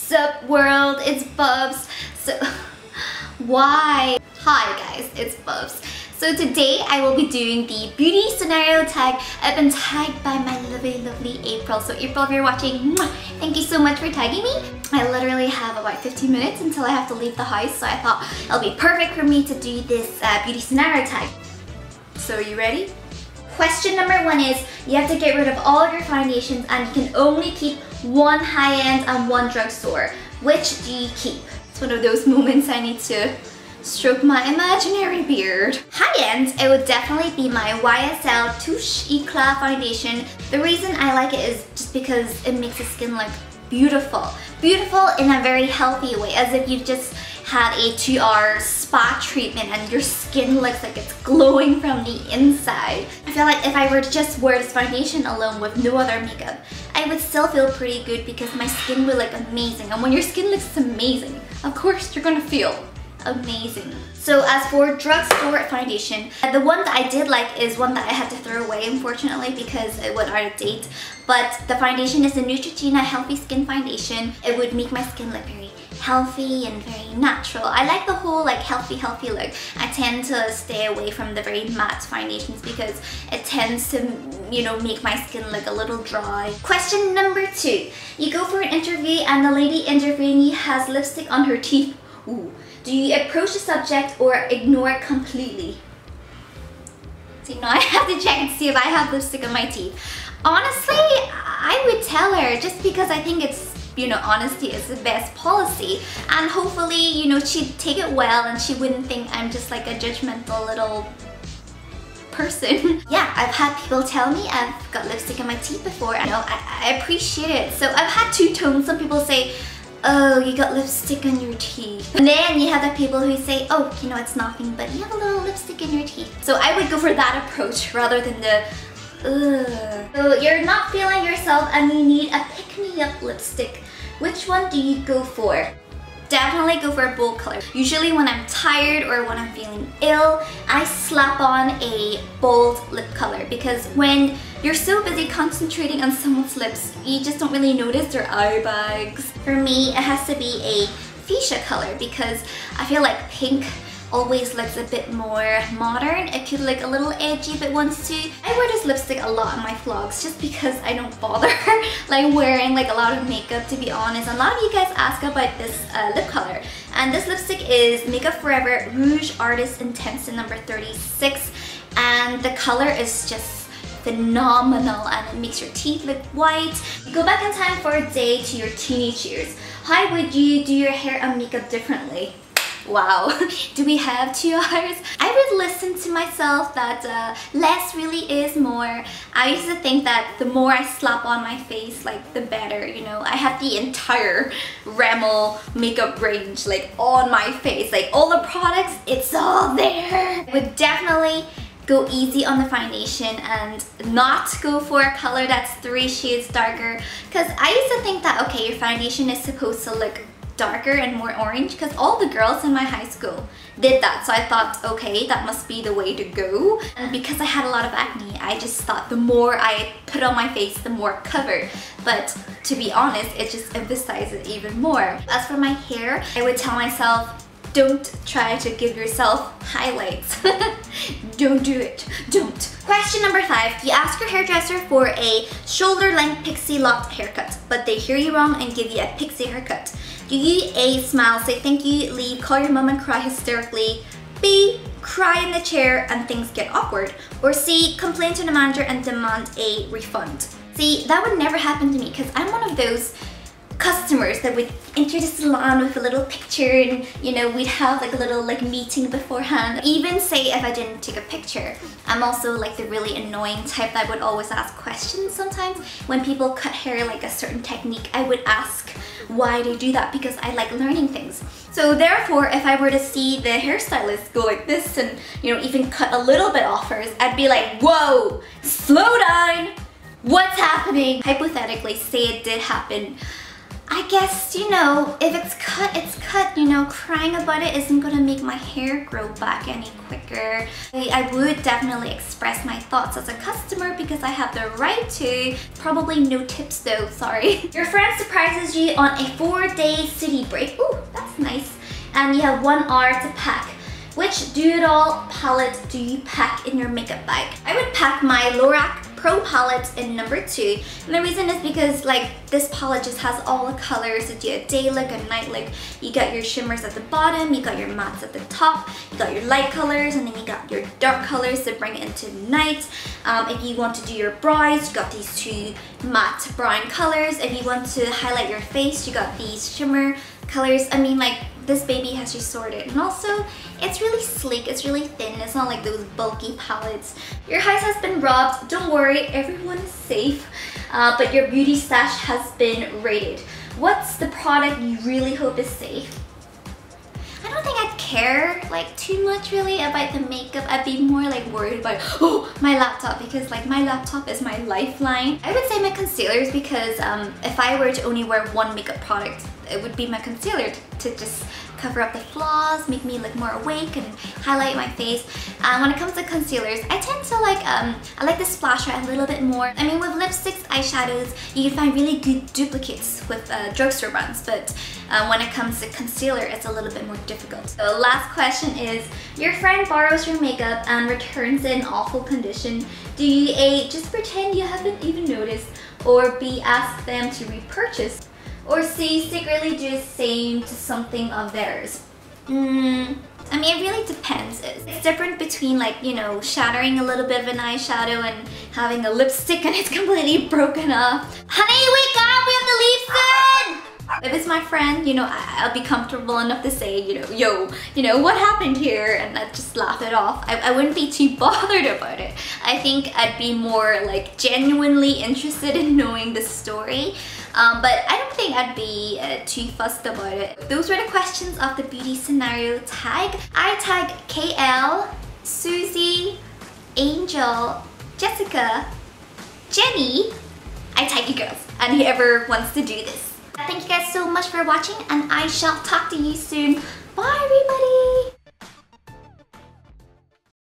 Sup world, it's Bubs. So why? Hi guys, it's Bubs. So today I will be doing the beauty scenario tag. I've been tagged by my lovely April. So April, if you're watching, thank you so much for tagging me. I literally have about 15 minutes until I have to leave the house, so I thought it'll be perfect for me to do this beauty scenario tag. So are you ready? Question number 1 is, you have to get rid of all of your foundations and you can only keep one high-end and one drugstore. Which do you keep? It's one of those moments I need to stroke my imaginary beard. High-end, it would definitely be my YSL Touche Eclat foundation. The reason I like it is just because it makes the skin look beautiful. Beautiful in a very healthy way, as if you've just had a 2-hour spa treatment and your skin looks like it's glowing from the inside. I feel like if I were to just wear this foundation alone with no other makeup, I would still feel pretty good because my skin would look amazing. And when your skin looks amazing, of course you're gonna feel amazing. So as for drugstore foundation, the one that I did like is one that I had to throw away unfortunately because it went out of date. But the foundation is the Neutrogena Healthy Skin Foundation. It would make my skin look very healthy and very natural. I like the whole like healthy look. I tend to stay away from the very matte foundations because it tends to, you know, make my skin look a little dry. Question number 2. You go for an interview and the lady interviewing you has lipstick on her teeth. Ooh. Do you approach the subject or ignore it completely? So now I have to check and see if I have lipstick on my teeth. Honestly, I would tell her just because I think it's, you know, honesty is the best policy, and hopefully, you know, she'd take it well and she wouldn't think I'm just like a judgmental little person. Yeah, I've had people tell me I've got lipstick on my teeth before, and you know, I appreciate it. So I've had two tones. Some people say, oh, you got lipstick on your teeth. And then you have the people who say, oh, you know, it's nothing, but you have a little lipstick in your teeth. So I would go for that approach rather than the ugh. So you're not feeling yourself and you need a pick-me-up lipstick. Which one do you go for? Definitely go for a bold color. Usually when I'm tired or when I'm feeling ill, I slap on a bold lip color because when you're so busy concentrating on someone's lips, you just don't really notice their eye bags. For me, it has to be a fuchsia color because I feel like pink always looks a bit more modern. It could look a little edgy if it wants to. I wear this lipstick a lot in my vlogs just because I don't bother like wearing like a lot of makeup, to be honest. And a lot of you guys ask about this lip color. And this lipstick is Makeup Forever Rouge Artist Intense in number 36. And the color is just phenomenal and it makes your teeth look white. You go back in time for a day to your teenage years. How would you do your hair and makeup differently? Wow, do we have 2 hours? I would listen to myself that less really is more. I used to think that the more I slap on my face, like the better, you know. I have the entire Rimmel makeup range like on my face, like all the products, it's all there. I would definitely go easy on the foundation and not go for a color that's 3 shades darker, because I used to think that, okay, your foundation is supposed to look darker and more orange because all the girls in my high school did that, so I thought, okay, that must be the way to go. And because I had a lot of acne, I just thought the more I put on my face, the more covered. But to be honest, it just emphasizes even more. As for my hair, I would tell myself, don't try to give yourself highlights. Don't do it. Don't. Question number 5. You ask your hairdresser for a shoulder-length Pixie Lott haircut, but they hear you wrong and give you a pixie haircut. Do you A, smile, say thank you, leave, call your mom and cry hysterically, B, cry in the chair and things get awkward, or C, complain to the manager and demand a refund? See, that would never happen to me because I'm one of those customers that would enter the salon with a little picture and, you know, we'd have like a little like meeting beforehand. Even say if I didn't take a picture, I'm also like the really annoying type that would always ask questions sometimes. When people cut hair like a certain technique, I would ask why they do that because I like learning things. So therefore, if I were to see the hairstylist go like this and, you know, even cut a little bit off hers, I'd be like, whoa, slow down, what's happening? Hypothetically, say it did happen. I guess, you know, if it's cut, it's cut. You know, crying about it isn't gonna make my hair grow back any quicker. I would definitely express my thoughts as a customer because I have the right to. Probably no tips though, sorry. Your friend surprises you on a 4-day city break. Ooh, that's nice. And you have 1 hour to pack. Which do-it-all palette do you pack in your makeup bag? I would pack my Lorac Pro palette in number 2. And the reason is because like this palette just has all the colors. You do a day look, a night look. You got your shimmers at the bottom, you got your mattes at the top, you got your light colors, and then you got your dark colors to bring it into night. If you want to do your brows, you got these 2 matte brown colors. If you want to highlight your face, you got these shimmer colors. I mean, like, this baby has you sorted, and also it's really sleek, it's really thin, it's not like those bulky palettes. Your house has been robbed, don't worry, everyone is safe, but your beauty stash has been raided. What's the product you really hope is safe? I don't think I'd care like too much really about the makeup. I'd be more like worried about, oh, my laptop, because like my laptop is my lifeline. I would say my concealers because if I were to only wear one makeup product, it would be my concealer to just cover up the flaws, make me look more awake and highlight my face. When it comes to concealers, I tend to like, I like the splasher a little bit more. I mean, with lipsticks, eyeshadows, you can find really good duplicates with drugstore brands, but when it comes to concealer, it's a little bit more difficult. So last question is, your friend borrows your makeup and returns it in awful condition. Do you A, just pretend you haven't even noticed, or B, ask them to repurchase, or C, secretly do the same to something of theirs? I mean, it really depends. It's different between like, you know, shattering a little bit of an eyeshadow and having a lipstick and it's completely broken off. Honey, wake up! We have to leave soon! If it's my friend, you know, I'll be comfortable enough to say, you know, yo, you know, what happened here? And I'd just laugh it off. I wouldn't be too bothered about it. I think I'd be more like genuinely interested in knowing the story. But I don't think I'd be too fussed about it. Those were the questions of the beauty scenario tag. I tag KL, Susie, Angel, Jessica, Jenny. I tag you girls and whoever wants to do this. Thank you guys so much for watching, and I shall talk to you soon. Bye everybody!